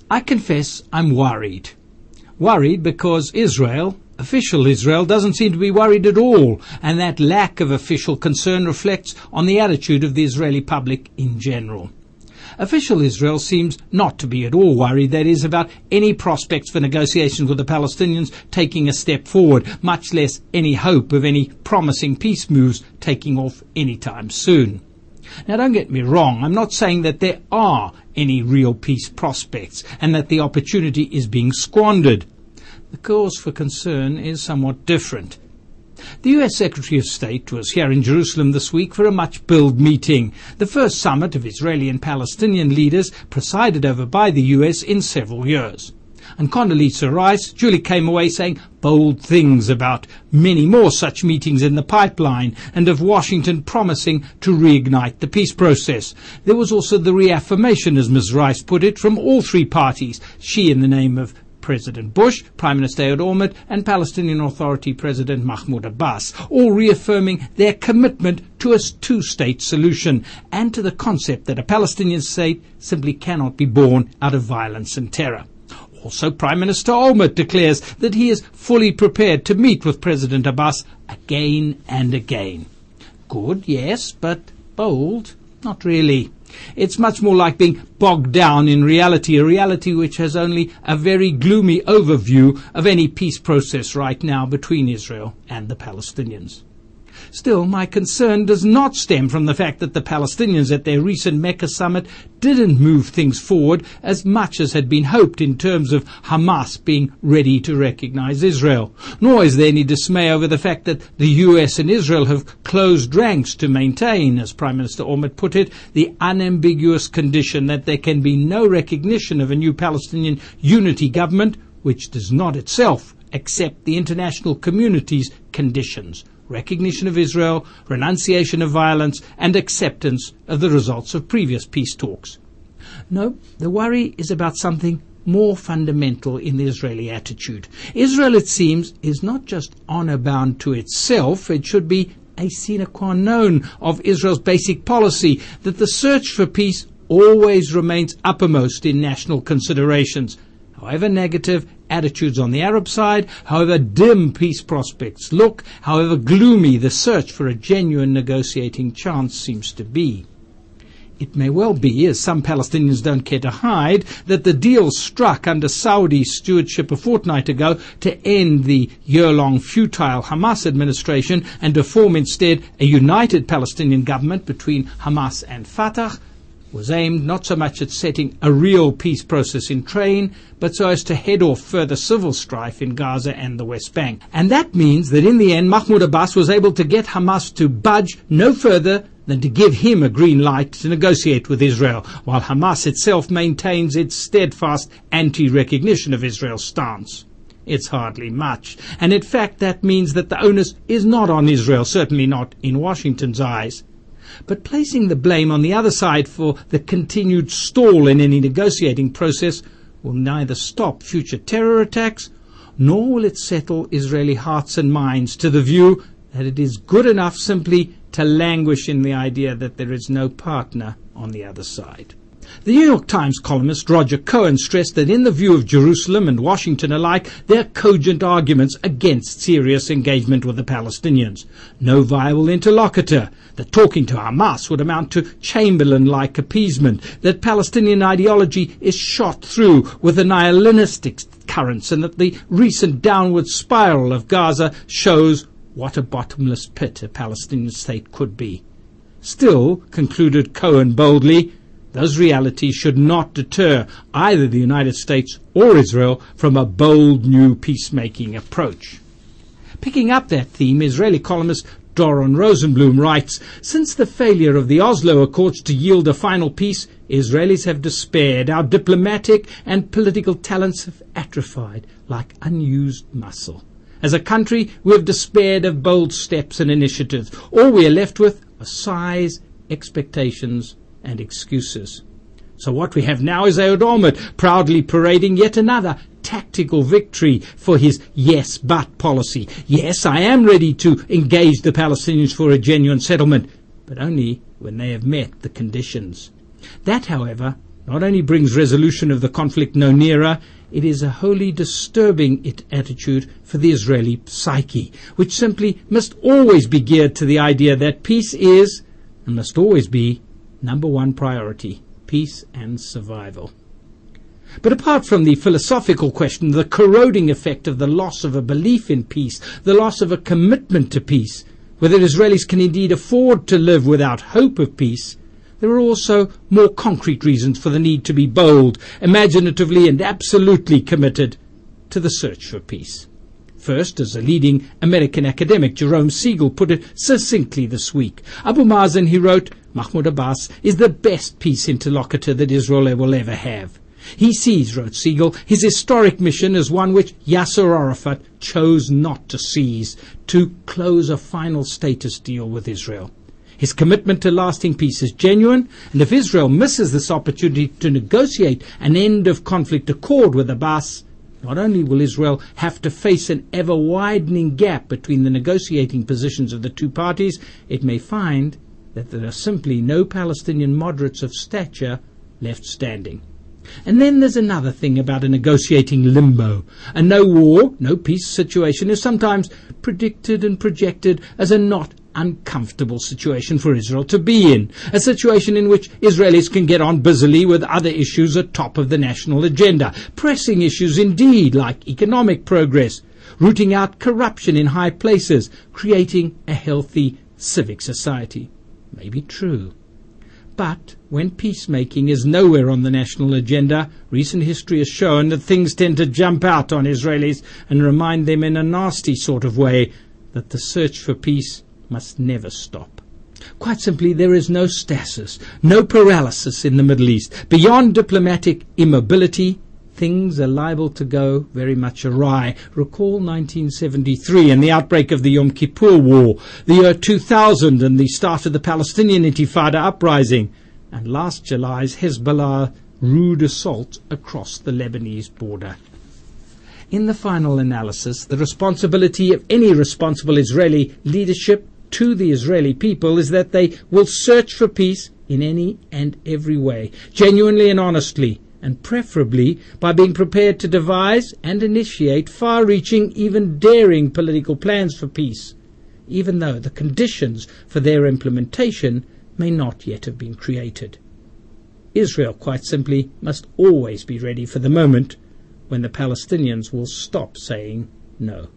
I confess I'm worried. Worried because Israel, official Israel, doesn't seem to be worried at all, and that lack of official concern reflects on the attitude of the Israeli public in general. Official Israel seems not to be at all worried, that is, about any prospects for negotiations with the Palestinians taking a step forward, much less any hope of any promising peace moves taking off anytime soon. Now, don't get me wrong, I'm not saying that there are any real peace prospects and that the opportunity is being squandered. The cause for concern is somewhat different. The US Secretary of State was here in Jerusalem this week for a much-billed meeting, the first summit of Israeli and Palestinian leaders presided over by the US in several years. And Condoleezza Rice duly came away saying bold things about many more such meetings in the pipeline and of Washington promising to reignite the peace process. There was also the reaffirmation, as Ms. Rice put it, from all three parties, she in the name of President Bush, Prime Minister Ehud Olmert, and Palestinian Authority President Mahmoud Abbas, all reaffirming their commitment to a two-state solution and to the concept that a Palestinian state simply cannot be born out of violence and terror. Also, Prime Minister Olmert declares that he is fully prepared to meet with President Abbas again and again. Good, yes, but bold? Not really. It's much more like being bogged down in reality, a reality which has only a very gloomy overview of any peace process right now between Israel and the Palestinians. Still, my concern does not stem from the fact that the Palestinians at their recent Mecca summit didn't move things forward as much as had been hoped in terms of Hamas being ready to recognize Israel. Nor is there any dismay over the fact that the US and Israel have closed ranks to maintain, as Prime Minister Olmert put it, the unambiguous condition that there can be no recognition of a new Palestinian unity government which does not itself accept the international community's conditions: recognition of Israel, renunciation of violence, and acceptance of the results of previous peace talks. No, the worry is about something more fundamental in the Israeli attitude. Israel, it seems, is not just honor-bound to itself, it should be a sine qua non of Israel's basic policy, that the search for peace always remains uppermost in national considerations. However negative attitudes on the Arab side, however dim peace prospects look, however gloomy the search for a genuine negotiating chance seems to be. It may well be, as some Palestinians don't care to hide, that the deal struck under Saudi stewardship a fortnight ago to end the year-long futile Hamas administration and to form instead a united Palestinian government between Hamas and Fatah was aimed not so much at setting a real peace process in train, but so as to head off further civil strife in Gaza and the West Bank. And that means that in the end, Mahmoud Abbas was able to get Hamas to budge no further than to give him a green light to negotiate with Israel, while Hamas itself maintains its steadfast anti-recognition of Israel's stance. It's hardly much, and in fact that means that the onus is not on Israel, certainly not in Washington's eyes. But placing the blame on the other side for the continued stall in any negotiating process will neither stop future terror attacks, nor will it settle Israeli hearts and minds to the view that it is good enough simply to languish in the idea that there is no partner on the other side. The New York Times columnist Roger Cohen stressed that in the view of Jerusalem and Washington alike, there are cogent arguments against serious engagement with the Palestinians. No viable interlocutor, that talking to Hamas would amount to Chamberlain-like appeasement, that Palestinian ideology is shot through with a nihilistic currents, and that the recent downward spiral of Gaza shows what a bottomless pit a Palestinian state could be. Still, concluded Cohen boldly, those realities should not deter either the United States or Israel from a bold new peacemaking approach. Picking up that theme, Israeli columnist Doron Rosenblum writes, since the failure of the Oslo Accords to yield a final peace, Israelis have despaired. Our diplomatic and political talents have atrophied like unused muscle. As a country, we have despaired of bold steps and initiatives. All we are left with are sighs, expectations, and excuses. So what we have now is Ehud Olmert proudly parading yet another tactical victory for his yes but policy. Yes, I am ready to engage the Palestinians for a genuine settlement, but only when they have met the conditions. That, however, not only brings resolution of the conflict no nearer, it is a wholly disturbing attitude for the Israeli psyche, which simply must always be geared to the idea that peace is, and must always be, number one priority: peace and survival. But apart from the philosophical question, the corroding effect of the loss of a belief in peace, the loss of a commitment to peace, whether Israelis can indeed afford to live without hope of peace, there are also more concrete reasons for the need to be bold, imaginatively and absolutely committed to the search for peace. First, as a leading American academic, Jerome Siegel, put it succinctly this week, Abu Mazen, he wrote, Mahmoud Abbas is the best peace interlocutor that Israel will ever have. He sees, wrote Siegel, his historic mission as one which Yasser Arafat chose not to seize, to close a final status deal with Israel. His commitment to lasting peace is genuine, and if Israel misses this opportunity to negotiate an end-of-conflict accord with Abbas, not only will Israel have to face an ever-widening gap between the negotiating positions of the two parties, it may find that there are simply no Palestinian moderates of stature left standing. And then there's another thing about a negotiating limbo. A no-war, no-peace situation is sometimes predicted and projected as a not uncomfortable situation for Israel to be in, a situation in which Israelis can get on busily with other issues atop of the national agenda, pressing issues indeed like economic progress, rooting out corruption in high places, creating a healthy civic society. Maybe true. But when peacemaking is nowhere on the national agenda, recent history has shown that things tend to jump out on Israelis and remind them in a nasty sort of way that the search for peace must never stop. Quite simply, there is no stasis, no paralysis in the Middle East. Beyond diplomatic immobility, things are liable to go very much awry. Recall 1973 and the outbreak of the Yom Kippur War, the year 2000 and the start of the Palestinian Intifada uprising, and last July's Hezbollah rude assault across the Lebanese border. In the final analysis, the responsibility of any responsible Israeli leadership to the Israeli people is that they will search for peace in any and every way, genuinely and honestly, and preferably by being prepared to devise and initiate far-reaching, even daring political plans for peace, even though the conditions for their implementation may not yet have been created. Israel, quite simply, must always be ready for the moment when the Palestinians will stop saying no.